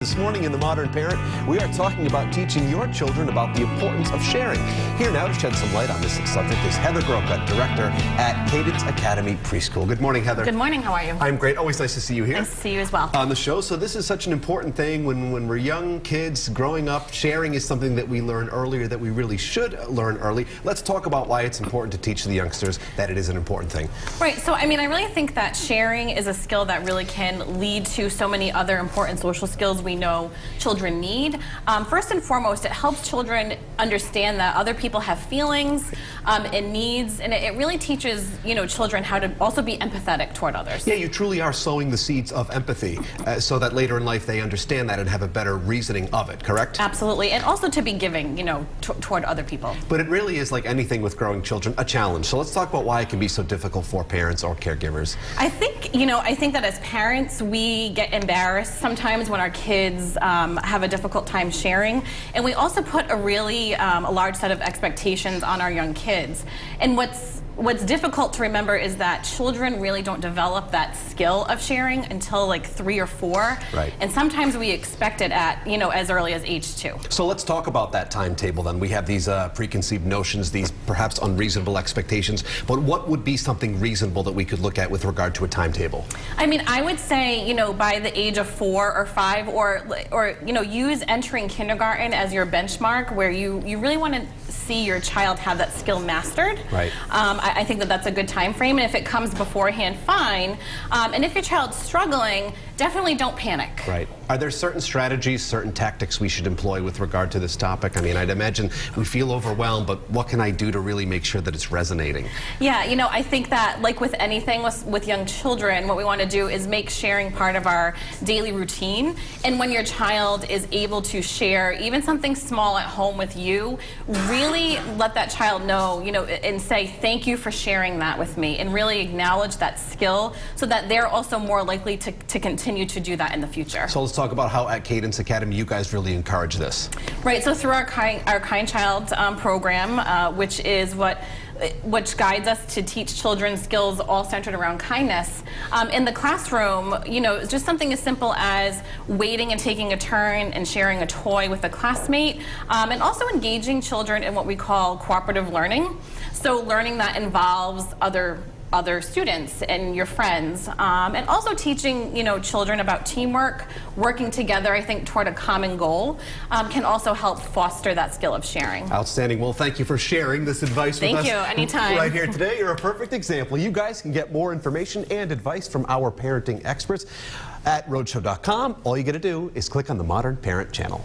This morning in The Modern Parent, we are talking about teaching your children about the importance of sharing. Here now to shed some light on this subject is Heather Groka, director at Cadence Academy Preschool. Good morning, Heather. Good morning. How are you? I'm great. Always nice to see you here. Nice to see you as well. On the show. So this is such an important thing when we're young kids growing up. Sharing is something that we learn earlier, that we really should learn early. Let's talk about why it's important to teach the youngsters that it is an important thing. Right. So, I mean, I really think that sharing is a skill that really can lead to so many other important social skills we know children need. First and foremost, it helps children understand that other people have feelings and needs, and it really teaches, children how to also be empathetic toward others. Yeah, you truly are sowing the seeds of empathy so that later in life they understand that and have a better reasoning of it, correct? Absolutely, and also to be giving, toward other people. But it really is, like anything with growing children, a challenge. So let's talk about why it can be so difficult for parents or caregivers. I think that as parents, we get embarrassed sometimes when our kids have a difficult time sharing, and we also put a really a large set of expectations on our young kids. And what's difficult to remember is that children really don't develop that skill of sharing until like 3 or 4. Right. And sometimes we expect it at, as early as age 2. So let's talk about that timetable then. We have these preconceived notions, these perhaps unreasonable expectations, but what would be something reasonable that we could look at with regard to a timetable? I mean, I would say, by the age of 4 or 5, or use entering kindergarten as your benchmark, where you really want to see your child have that skill mastered. Right. I think that that's a good time frame, and if it comes beforehand, fine. And if your child's struggling, definitely don't panic. Right. Are there certain strategies, certain tactics we should employ with regard to this topic? I mean, I'd imagine we feel overwhelmed, but what can I do to really make sure that it's resonating? Yeah, I think that, like with anything with young children, what we want to do is make sharing part of our daily routine. And when your child is able to share even something small at home with you, really let that child know, and say, thank you for sharing that with me, and really acknowledge that skill so that they're also more likely to continue to do that in the future. So let's talk about how at Cadence Academy you guys really encourage this. Right, so through our Kind Child program, which guides us to teach children skills all centered around kindness. In the classroom, just something as simple as waiting and taking a turn and sharing a toy with a classmate, and also engaging children in what we call cooperative learning. So learning that involves other students and your friends, and also teaching children about teamwork, working together, I think, toward a common goal, can also help foster that skill of sharing. Outstanding. Well, thank you for sharing this advice with us. Thank you. Anytime. Right here today. You're a perfect example. You guys can get more information and advice from our parenting experts at Roadshow.com. All you got to do is click on the Modern Parent channel.